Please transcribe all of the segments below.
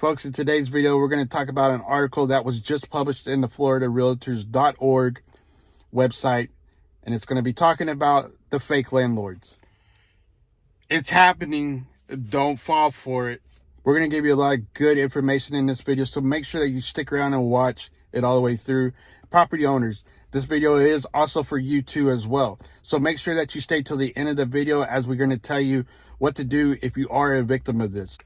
Folks, in today's video, we're going to talk about an article that was just published in the FloridaRealtors.org website, and it's going to be talking about the fake landlords. It's happening. Don't fall for it. We're going to give you a lot of good information in this video, so make sure that you stick around and watch it all the way through. Property owners, this video is also for you too as well. So make sure that you stay till the end of the video, as we're going to tell you what to do if you are a victim of this.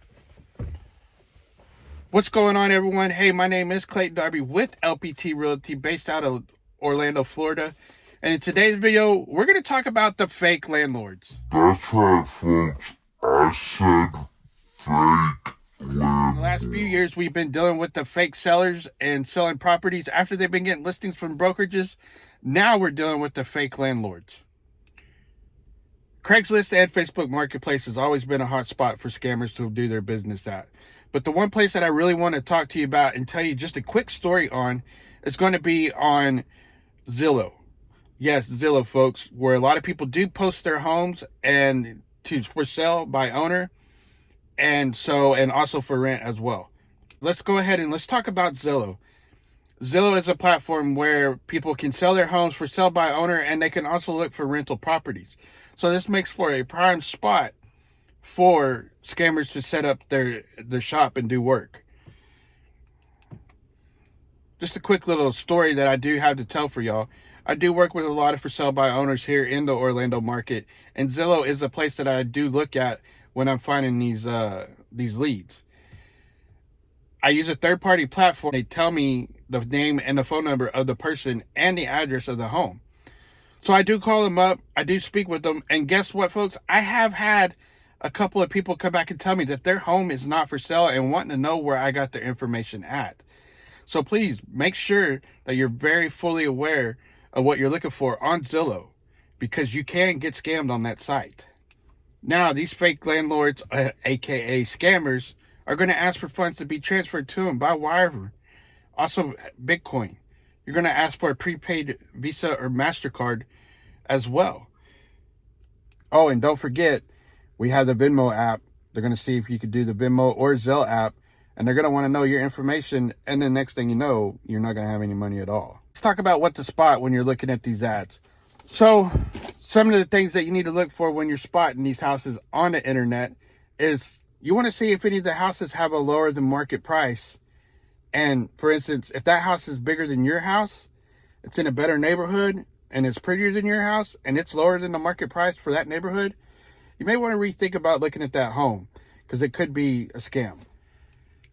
What's going on, everyone? Hey, my name is Clayton Darby with LPT RealTy, based out of Orlando, Florida. And in today's video, we're going to talk about the fake landlords. That's right, folks. I said fake landlords. In the last few years, we've been dealing with the fake sellers and selling properties after they've been getting listings from brokerages. Now we're dealing with the fake landlords. Craigslist and Facebook Marketplace has always been a hot spot for scammers to do their business at. But the one place that I really want to talk to you about and tell you just a quick story on is going to be on Zillow. Yes, Zillow, folks, where a lot of people do post their homes and for sale by owner, and also for rent as well. Let's go ahead and let's talk about Zillow. Zillow is a platform where people can sell their homes for sale by owner, and they can also look for rental properties. So this makes for a prime spot for scammers to set up their shop and do work. Just a quick little story that I do have to tell for y'all. I do work with a lot of for sale by owners here in the Orlando market, and Zillow is a place that I do look at when I'm finding these leads. I use a third-party platform. They tell me the name and the phone number of the person and the address of the home. So I do call them up, I do speak with them, and guess what, folks? I have had a couple of people come back and tell me that their home is not for sale and wanting to know where I got their information at. So please make sure that you're very fully aware of what you're looking for on Zillow, because you can get scammed on that site. Now, these fake landlords, aka scammers, are going to ask for funds to be transferred to them by wire, also Bitcoin. You're going to ask for a prepaid Visa or MasterCard as well. Oh, and don't forget, we have the Venmo app. They're going to see if you could do the Venmo or Zelle app, and they're going to want to know your information, and the next thing you know, you're not going to have any money at all. Let's talk about what to spot when you're looking at these ads. So some of the things that you need to look for when you're spotting these houses on the internet is you want to see if any of the houses have a lower than market price. And for instance, if that house is bigger than your house, it's in a better neighborhood, and it's prettier than your house, and it's lower than the market price for that neighborhood, you may want to rethink about looking at that home, because it could be a scam.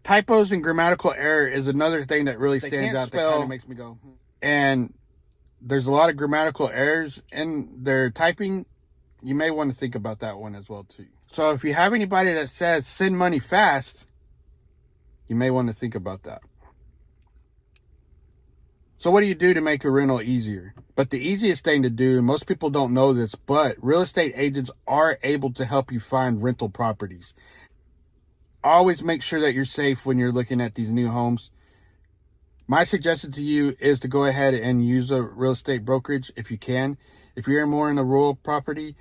Typos and grammatical error is another thing that really stands out. That kind of makes me go. And there's a lot of grammatical errors in their typing. You may want to think about that one as well too. So if you have anybody that says send money fast, you may want to think about that. So what do you do to make a rental easier? But the easiest thing to do, and most people don't know this, but real estate agents are able to help you find rental properties. Always make sure that you're safe when you're looking at these new homes. My suggestion to you is to go ahead and use a real estate brokerage if you can. If you're more in a rural property,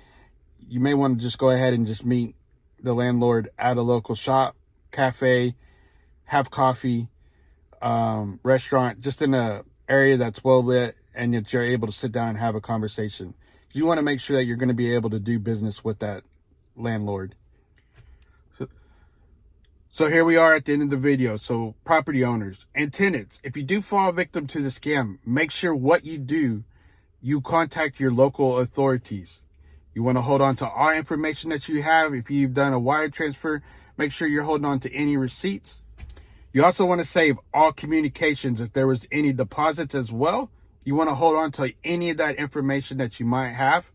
you may want to just go ahead and just meet the landlord at a local shop, cafe, have coffee, restaurant, just in a area that's well lit, and that you're able to sit down and have a conversation. You want to make sure that you're going to be able to do business with that landlord. So here we are at the end of the video. So property owners and tenants, if you do fall victim to the scam, make sure what you do, you contact your local authorities. You want to hold on to all information that you have. If you've done a wire transfer, make sure you're holding on to any receipts. You also want to save all communications. If there was any deposits as well, you want to hold on to any of that information that you might have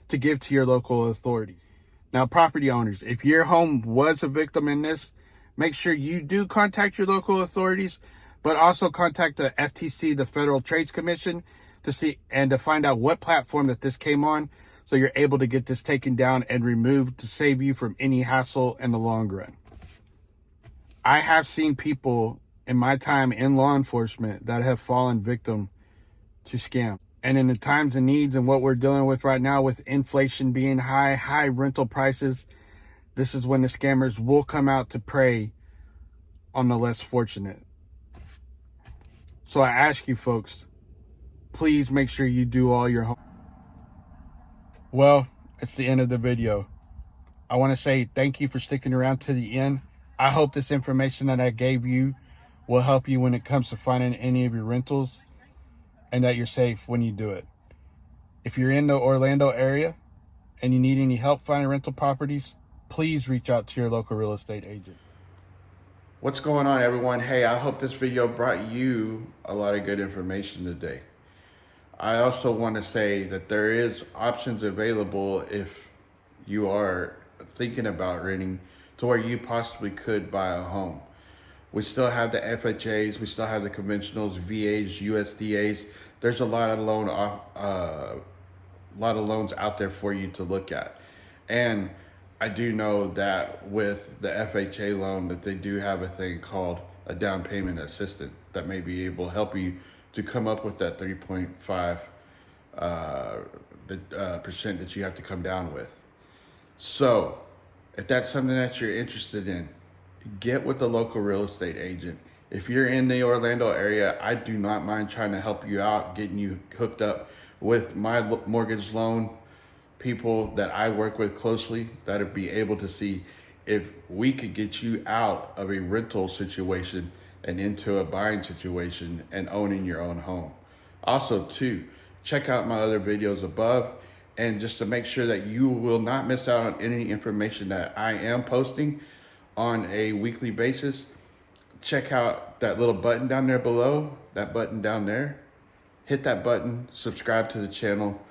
to give to your local authorities. Now, property owners, if your home was a victim in this, make sure you do contact your local authorities, but also contact the FTC, the Federal Trade Commission, to see and to find out what platform that this came on, so you're able to get this taken down and removed to save you from any hassle in the long run. I have seen people in my time in law enforcement that have fallen victim to scam. And in the times of needs and what we're dealing with right now, with inflation being high rental prices, this is when the scammers will come out to prey on the less fortunate. So I ask you folks, please make sure you do all your homework. Well, it's the end of the video. I want to say thank you for sticking around to the end. I hope this information that I gave you will help you when it comes to finding any of your rentals, and that you're safe when you do it. If you're in the Orlando area and you need any help finding rental properties, please reach out to your local real estate agent. What's going on, everyone? Hey, I hope this video brought you a lot of good information today. I also want to say that there is options available if you are thinking about renting to where you possibly could buy a home. We still have the FHAs, we still have the conventionals, VAs, USDAs. There's a lot of loans out there for you to look at. And I do know that with the FHA loan that they do have a thing called a down payment assistant that may be able to help you to come up with that 3.5 percent that you have to come down with. So if that's something that you're interested in, get with a local real estate agent. If you're in the Orlando area, I do not mind trying to help you out, getting you hooked up with my mortgage loan people that I work with closely that would be able to see if we could get you out of a rental situation and into a buying situation and owning your own home. Also, too, check out my other videos above, and just to make sure that you will not miss out on any information that I am posting on a weekly basis, check out that little button down there below, that button down there. Hit that button, subscribe to the channel.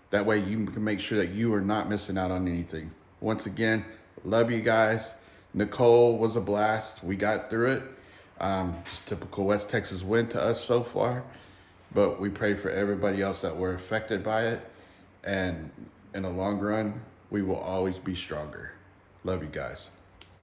That way you can make sure that you are not missing out on anything. Once again, love you guys. Nicole was a blast. We got through it. Just typical West Texas win to us so far, but we pray for everybody else that were affected by it. And in the long run, we will always be stronger. Love you guys.